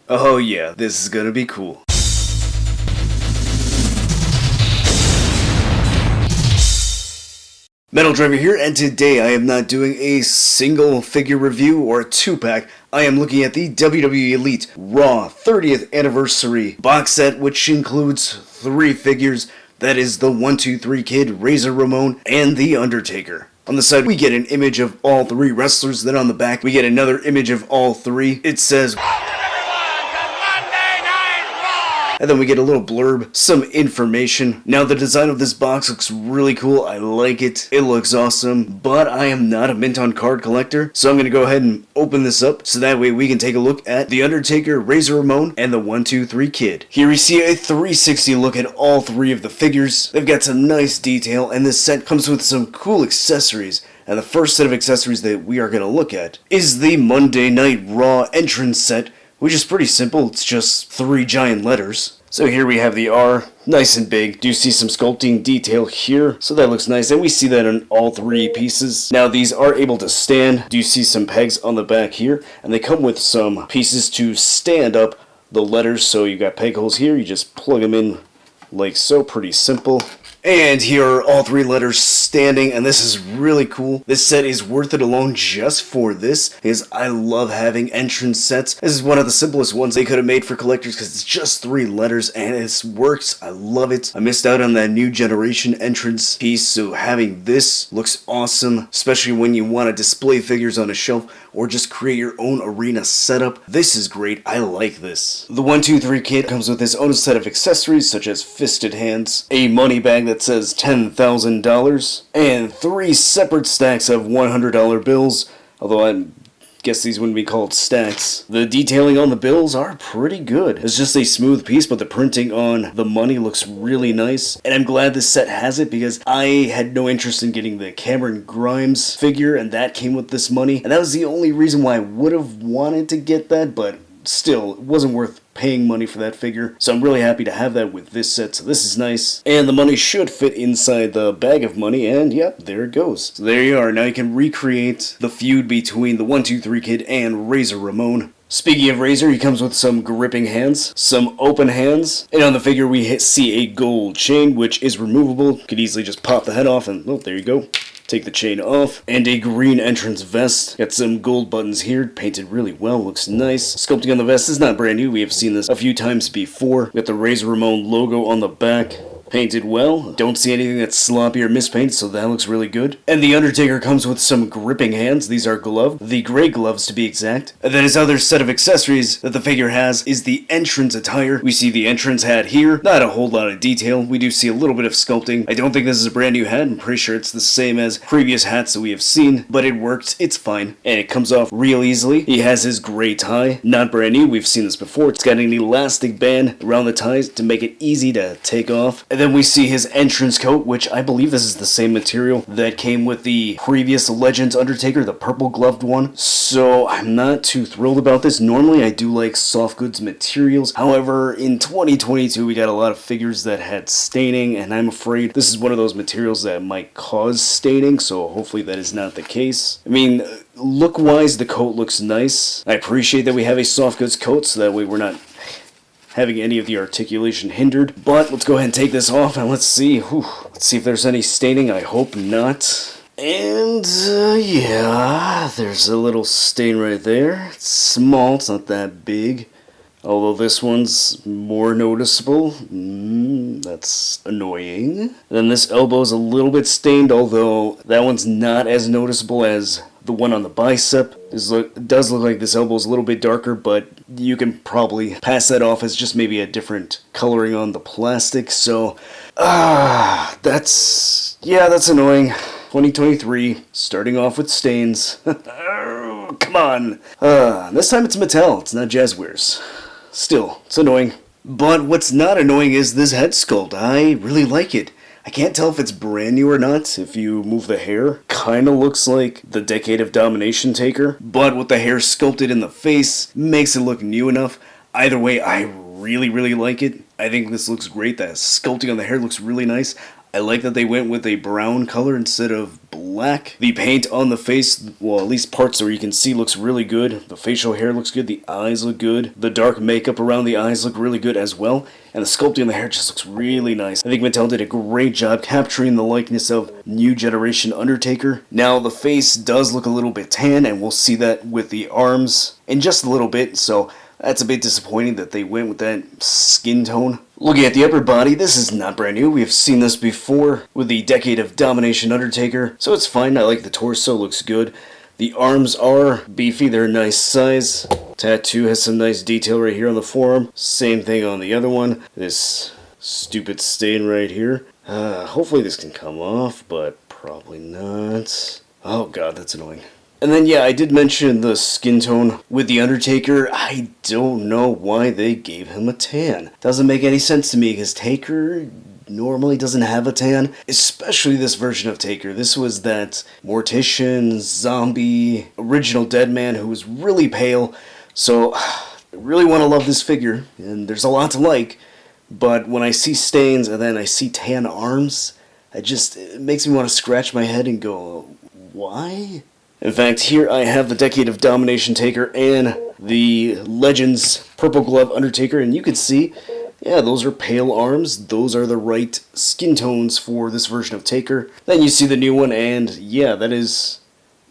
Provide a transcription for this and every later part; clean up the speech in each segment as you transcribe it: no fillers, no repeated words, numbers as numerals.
Oh yeah, this is gonna be cool. Metal Driver here, and today I am not doing a single figure review or a 2-pack. I am looking at the WWE Elite Raw 30th Anniversary box set, which includes 3 figures. That is the 1-2-3 Kid, Razor Ramon, and the Undertaker. On the side, we get an image of all 3 wrestlers, then on the back, we get another image of all 3. It says, and then we get a little blurb, some information. Now the design of this box looks really cool, I like it, it looks awesome, but I am not a mint on card collector, so I'm going to go ahead and open this up, so that way we can take a look at the Undertaker, Razor Ramon, and the 1-2-3 Kid. Here we see a 360 look at all 3 of the figures. They've got some nice detail, and this set comes with some cool accessories. And the first set of accessories that we are going to look at is the Monday Night Raw entrance set, which is pretty simple. It's just 3 giant letters. So here we have the R, nice and big. Do you see some sculpting detail here? So that looks nice, and we see that on all 3 pieces. Now these are able to stand. Do you see some pegs on the back here? And they come with some pieces to stand up the letters. So you got peg holes here, you just plug them in like so, pretty simple. And here are all 3 letters standing, and this is really cool. This set is worth it alone just for this, because I love having entrance sets. This is one of the simplest ones they could have made for collectors, because it's just 3 letters, and it works. I love it. I missed out on that new generation entrance piece, so having this looks awesome, especially when you want to display figures on a shelf, or just create your own arena setup. This is great. I like this. The 1-2-3 Kid comes with his own set of accessories, such as fisted hands, a money bag that says $10,000, and 3 separate stacks of $100 bills, although I guess these wouldn't be called stacks. The detailing on the bills are pretty good. It's just a smooth piece, but the printing on the money looks really nice, and I'm glad this set has it, because I had no interest in getting the Cameron Grimes figure, and that came with this money, and that was the only reason why I would have wanted to get that, but still, it wasn't worth paying money for that figure, so I'm really happy to have that with this set, so this is nice. And the money should fit inside the bag of money, and yep, there it goes. So there you are. Now you can recreate the feud between the 1-2-3 Kid and Razor Ramon. Speaking of Razor, he comes with some gripping hands, some open hands, and on the figure we see a gold chain, which is removable. You could easily just pop the head off, and oh, there you go. Take the chain off, and a green entrance vest. Got some gold buttons here, painted really well, looks nice. Sculpting on the vest is not brand new, we have seen this a few times before. Got the Razor Ramon logo on the back. Painted well. Don't see anything that's sloppy or mispainted, so that looks really good. And the Undertaker comes with some gripping hands. These are gloved. The gray gloves, to be exact. And then his other set of accessories that the figure has is the entrance attire. We see the entrance hat here. Not a whole lot of detail. We do see a little bit of sculpting. I don't think this is a brand new hat. I'm pretty sure it's the same as previous hats that we have seen, but it works. It's fine. And it comes off real easily. He has his gray tie. Not brand new. We've seen this before. It's got an elastic band around the ties to make it easy to take off. And then we see his entrance coat, which I believe this is the same material that came with the previous Legends Undertaker, the purple gloved one. So I'm not too thrilled about this. Normally I do like soft goods materials. However, in 2022 we got a lot of figures that had staining, and I'm afraid this is one of those materials that might cause staining, so hopefully that is not the case. I mean, look-wise the coat looks nice. I appreciate that we have a soft goods coat, so that way we're not having any of the articulation hindered. But let's go ahead and take this off, and let's see. Let's see if there's any staining. I hope not. And yeah, there's a little stain right there. It's small, it's not that big. Although this one's more noticeable. That's annoying. Then this elbow's a little bit stained, although that one's not as noticeable as the one on the bicep. It does look like this elbow is a little bit darker, but you can probably pass that off as just maybe a different coloring on the plastic. So, that's annoying. 2023, starting off with stains. Come on. This time it's Mattel, it's not Jazzwares. Still, it's annoying. But what's not annoying is this head sculpt. I really like it. I can't tell if it's brand new or not. If you move the hair, kinda looks like the Decade of Domination Taker, but with the hair sculpted in the face, makes it look new enough. Either way, I really like it. I think this looks great. The sculpting on the hair looks really nice. I like that they went with a brown color instead of black. The paint on the face, well, at least parts where you can see, looks really good. The facial hair looks good. The eyes look good. The dark makeup around the eyes look really good as well. And the sculpting on the hair just looks really nice. I think Mattel did a great job capturing the likeness of new generation Undertaker. Now, the face does look a little bit tan, and we'll see that with the arms in just a little bit, so that's a bit disappointing that they went with that skin tone. Looking at the upper body, this is not brand new. We have seen this before with the Decade of Domination Undertaker, so it's fine. I like the torso, looks good. The arms are beefy, they're a nice size. Tattoo has some nice detail right here on the forearm. Same thing on the other one. This stupid stain right here. Hopefully this can come off, but probably not. Oh god, that's annoying. And then, yeah, I did mention the skin tone with The Undertaker. I don't know why they gave him a tan. Doesn't make any sense to me, because Taker normally doesn't have a tan, especially this version of Taker. This was that mortician, zombie, original dead man who was really pale. So, I really want to love this figure, and there's a lot to like, but when I see stains and then I see tan arms, it makes me want to scratch my head and go, why? In fact, here I have the Decade of Domination Taker and the Legends Purple Glove Undertaker, and you can see, yeah, those are pale arms. Those are the right skin tones for this version of Taker. Then you see the new one, and yeah, that is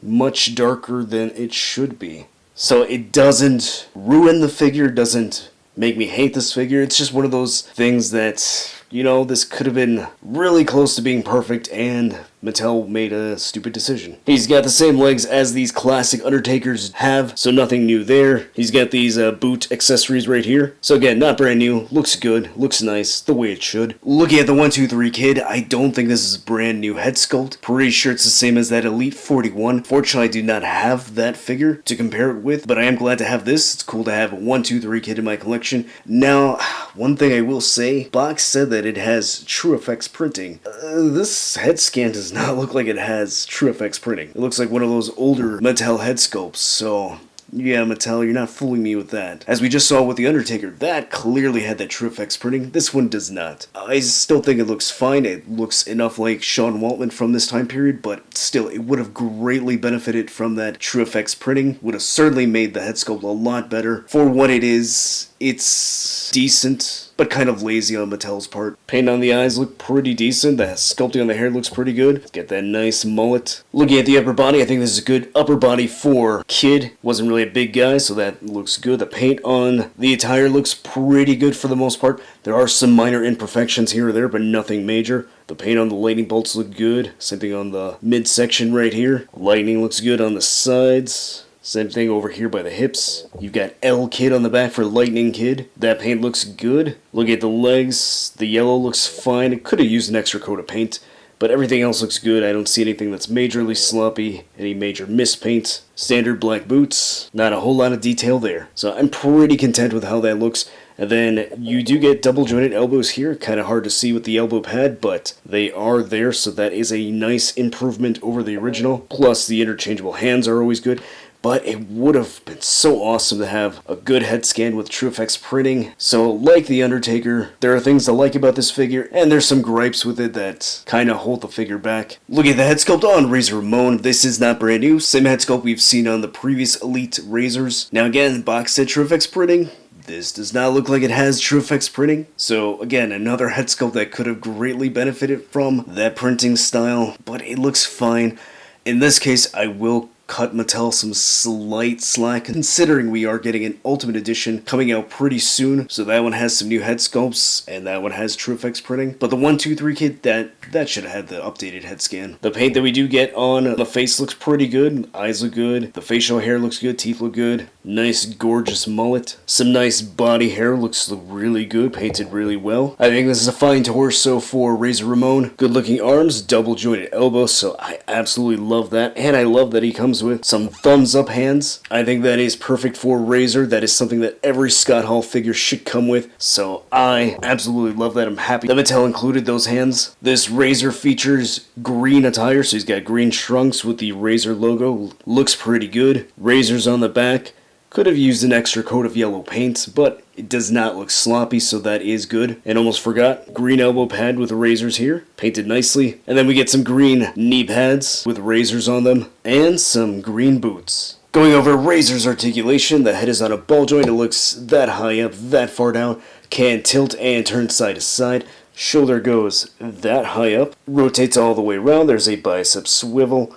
much darker than it should be. So it doesn't ruin the figure, doesn't make me hate this figure. It's just one of those things that, you know, this could have been really close to being perfect, and Mattel made a stupid decision. He's got the same legs as these classic Undertakers have, so nothing new there. He's got these boot accessories right here. So again, not brand new, looks good, looks nice, the way it should. Looking at the 1-2-3 Kid, I don't think this is a brand new head sculpt. Pretty sure it's the same as that Elite 41. Fortunately, I do not have that figure to compare it with, but I am glad to have this. It's cool to have a 1-2-3 Kid in my collection. Now, one thing I will say, Box said that it has True Effects printing. This head scan does not look like it has True Effects printing. It looks like one of those older Mattel head sculpts, so yeah, Mattel, you're not fooling me with that. As we just saw with The Undertaker, that clearly had that True Effects printing. This one does not. I still think it looks fine. It looks enough like Sean Waltman from this time period, but still, it would have greatly benefited from that True Effects printing. Would have certainly made the head sculpt a lot better. For what it is, it's decent, but kind of lazy on Mattel's part. Paint on the eyes look pretty decent. The sculpting on the hair looks pretty good. Get that nice mullet. Looking at the upper body, I think this is a good upper body for Kid. Wasn't really a big guy, so that looks good. The paint on the attire looks pretty good for the most part. There are some minor imperfections here or there, but nothing major. The paint on the lightning bolts look good. Same thing on the midsection right here. Lightning looks good on the sides. Same thing over here by the hips. You've got L Kid on the back for Lightning Kid. That paint looks good. Look at the legs. The yellow looks fine. It could have used an extra coat of paint, but everything else looks good. I don't see anything that's majorly sloppy, any major mispaint. Standard black boots. Not a whole lot of detail there. So I'm pretty content with how that looks. And then you do get double jointed elbows here. Kind of hard to see with the elbow pad, but they are there, so that is a nice improvement over the original. Plus the interchangeable hands are always good. But it would have been so awesome to have a good head scan with True Effects printing. So, like The Undertaker, there are things to like about this figure, and there's some gripes with it that kind of hold the figure back. Look at the head sculpt on Razor Ramon. This is not brand new. Same head sculpt we've seen on the previous Elite Razors. Now again, box set True Effects printing. This does not look like it has True Effects printing. So again, another head sculpt that could have greatly benefited from that printing style, but it looks fine. In this case, I will cut Mattel some slight slack, considering we are getting an Ultimate Edition coming out pretty soon. So that one has some new head sculpts, and that one has True Effects printing. But the 1-2-3 Kid, that should have had the updated head scan. The paint that we do get on the face looks pretty good. Eyes look good. The facial hair looks good. Teeth look good. Nice, gorgeous mullet. Some nice body hair looks really good. Painted really well. I think this is a fine torso for Razor Ramon. Good looking arms, double jointed elbows, so I absolutely love that. And I love that he comes with some thumbs up hands. I think that is perfect for Razor. That is something that every Scott Hall figure should come with. So I absolutely love that. I'm happy that Mattel included those hands. This Razor features green attire, so he's got green trunks with the Razor logo. Looks pretty good. Razor's on the back. Could have used an extra coat of yellow paint, but It does not look sloppy, so that is good. And almost forgot, green elbow pad with razors here, painted nicely. And then we get some green knee pads with razors on them, and some green boots. Going over Razor's articulation, the head is on a ball joint. It looks that high up, that far down, can tilt and turn side to side. Shoulder goes that high up, rotates all the way around. There's a bicep swivel.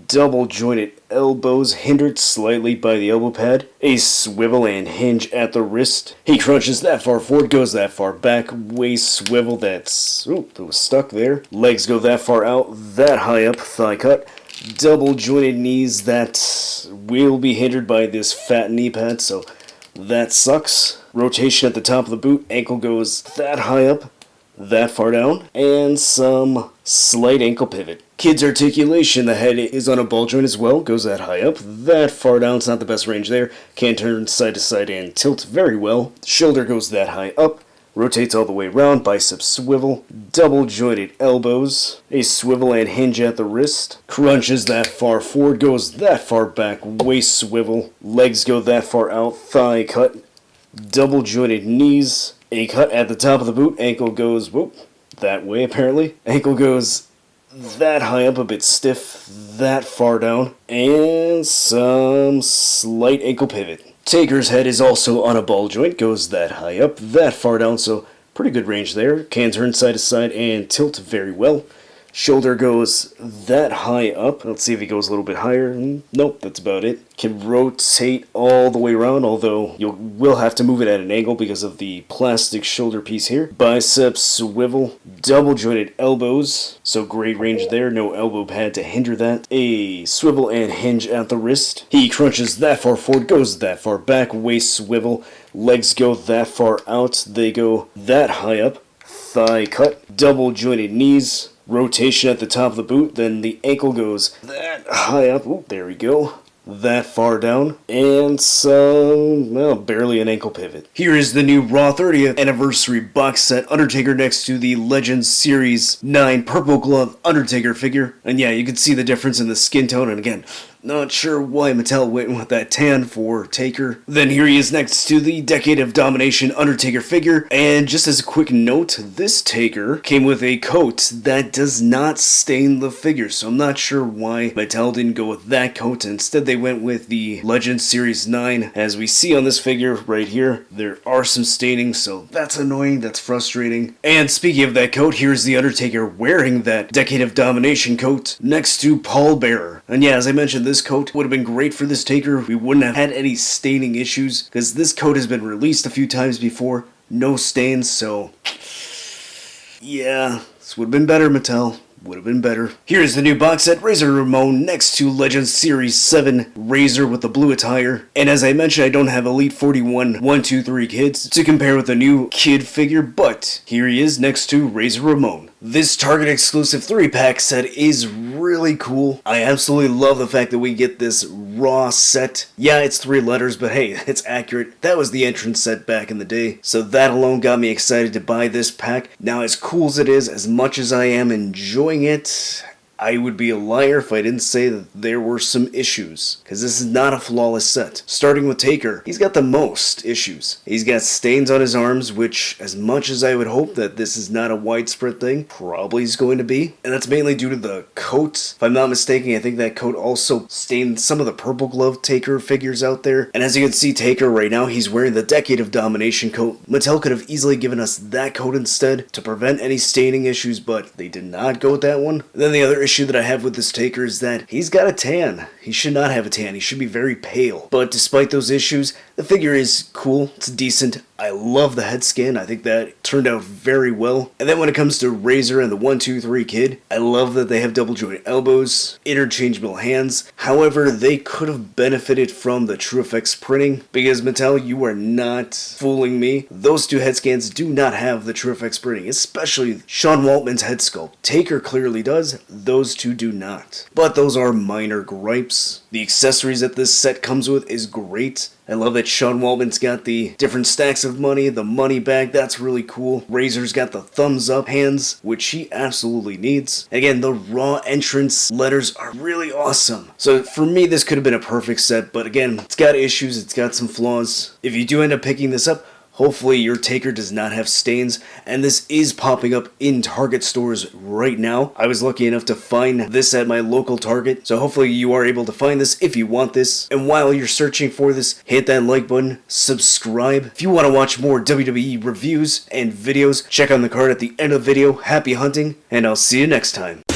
Double jointed elbows hindered slightly by the elbow pad. A swivel and hinge at the wrist. He crunches that far forward, goes that far back. Waist swivel, that's... Ooh, that was stuck there. Legs go that far out, that high up. Thigh cut. Double jointed knees that will be hindered by this fat knee pad, so that sucks. Rotation at the top of the boot. Ankle goes that high up, that far down, and some slight ankle pivot. Kid's articulation, the head is on a ball joint as well, goes that high up, that far down. It's not the best range there, can turn side to side and tilt very well. Shoulder goes that high up, rotates all the way around, bicep swivel, double jointed elbows, a swivel and hinge at the wrist, crunches that far forward, goes that far back, waist swivel, legs go that far out, thigh cut, double jointed knees, a cut at the top of the boot. Ankle goes, whoop, that way apparently. Ankle goes that high up, a bit stiff, that far down, and some slight ankle pivot. Taker's head is also on a ball joint, goes that high up, that far down, so pretty good range there. Can turn side to side and tilt very well. Shoulder goes that high up. Let's see if he goes a little bit higher. Nope, that's about it. Can rotate all the way around, although you will have to move it at an angle because of the plastic shoulder piece here. Biceps swivel, double jointed elbows, so great range there. No elbow pad to hinder that. A swivel and hinge at the wrist. He crunches that far forward, goes that far back. Waist swivel, legs go that far out. They go that high up. Thigh cut, double jointed knees. Rotation at the top of the boot, then the ankle goes that high up, ooh, there we go, that far down, and some, well, barely an ankle pivot. Here is the new Raw 30th Anniversary box set, Undertaker next to the Legends Series 9 Purple Glove Undertaker figure, and yeah, you can see the difference in the skin tone, and again, not sure why Mattel went with that tan for Taker. Then here he is next to the Decade of Domination Undertaker figure. And just as a quick note, this Taker came with a coat that does not stain the figure. So I'm not sure why Mattel didn't go with that coat. Instead, they went with the Legends Series 9. As we see on this figure right here, there are some stainings, so that's annoying, that's frustrating. And speaking of that coat, here's the Undertaker wearing that Decade of Domination coat next to Paul Bearer. And yeah, as I mentioned, this coat would have been great for this Taker. We wouldn't have had any staining issues because this coat has been released a few times before. No stains, so yeah, this would have been better, Mattel. Would have been better. Here's the new box set, Razor Ramon next to Legends Series 7 Razor with the blue attire. And as I mentioned, I don't have Elite 41 1, 2, 3 kids to compare with the new kid figure, but here he is next to Razor Ramon. This Target exclusive 3-pack set is really cool. I absolutely love the fact that we get this Raw set. Yeah, it's 3 letters, but hey, it's accurate. That was the entrance set back in the day, so that alone got me excited to buy this pack. Now, as cool as it is, as much as I am enjoying it, I would be a liar if I didn't say that there were some issues, because this is not a flawless set. Starting with Taker, he's got the most issues. He's got stains on his arms, which, as much as I would hope that this is not a widespread thing, probably is going to be. And that's mainly due to the coat. If I'm not mistaken, I think that coat also stained some of the Purple Glove Taker figures out there. And as you can see, Taker right now, he's wearing the Decade of Domination coat. Mattel could have easily given us that coat instead to prevent any staining issues, but they did not go with that one. And then the other issue that I have with this Taker is that he's got a tan. He should not have a tan. He should be very pale. But despite those issues, the figure is cool. It's decent. I love the head scan. I think that turned out very well. And then when it comes to Razor and the 1, 2, 3 kid, I love that they have double jointed elbows, interchangeable hands. However, they could have benefited from the TrueFX printing because Mattel, you are not fooling me. Those 2 head scans do not have the TrueFX printing, especially Sean Waltman's head sculpt. Taker clearly does. Those 2 do not. But those are minor gripes. The accessories that this set comes with is great. I love that Sean Waltman's got the different stacks of money, the money bag, that's really cool. Razor's got the thumbs up hands, which he absolutely needs. Again, the Raw entrance letters are really awesome. So for me, this could have been a perfect set, but again, it's got issues, it's got some flaws. If you do end up picking this up, Hopefully your Taker does not have stains, and this is popping up in Target stores right now. I was lucky enough to find this at my local Target, so hopefully you are able to find this if you want this. And while you're searching for this, hit that like button, subscribe. If you want to watch more WWE reviews and videos, check out the card at the end of the video. Happy hunting, and I'll see you next time.